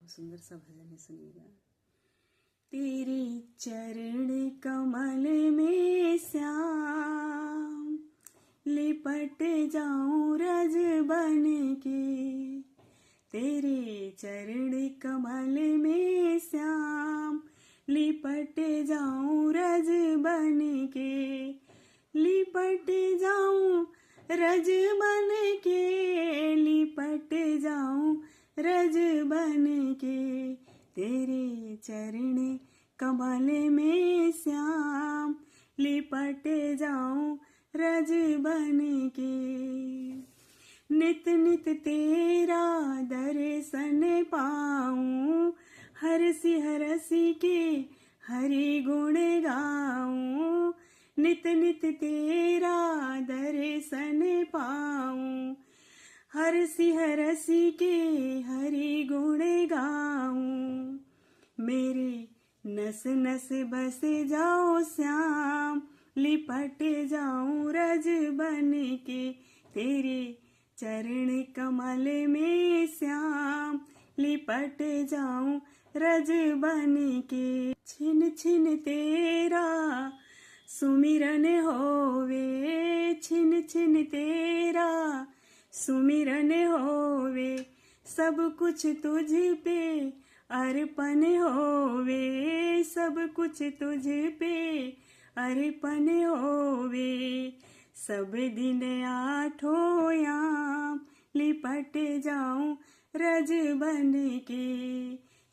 बहुत सुंदर सा भजन है, सुनिएगा। तेरे चरण कमल में श्याम, लिपट जाऊं रज बन के। तेरे चरण कमल में श्याम, लिपट जाऊं रज बन के। लिपट जाऊं रज बन के, लिपट जाऊं रज बन के। तेरे चरण कमल में श्याम, लिपट जाऊं रज बन के। नित नित तेरा दर्शन पाऊं, हरसी हरसी के हरि गुण गाऊं। नित नित तेरा दर्शन पाऊं, हरसी हरसी के हरि गुण गाऊं। मेरे नस नस बस जाओ श्याम, लिपट जाऊं रज बन के। तेरे चरण कमल में श्याम, लिपट जाऊं रज बन के। छिन छिन तेरा सुमिरन होवे, छिन छिन तेरा सुमिरन होवे। सब कुछ तुझ पे अर्पण होवे, सब कुछ तुझ पे अर्पण होवे। सब दिन आठों याम, लिपट जाऊं रज बन के।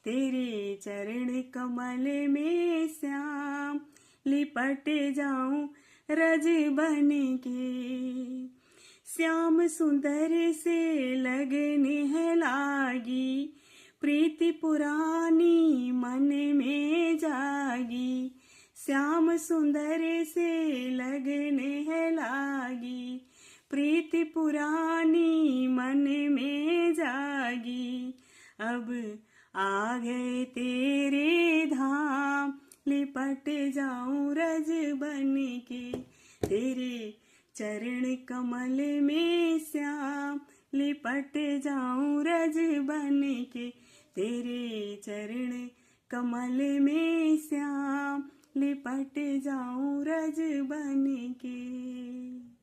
तेरे चरण कमल में श्याम, लिपट जाऊं रज बन के। श्याम सुंदर से लगने है लागी, प्रीति पुरानी मन में जागी। श्याम सुंदर से लगने है लागी, प्रीति पुरानी मन में जागी। अब आ गए तेरे धाम, लिपट जाऊं रज बन के। तेरे चरण कमल में श्याम, लिपट जाऊं रज बन के। तेरे चरण कमल में श्याम, लिपट जाऊं रज बन के।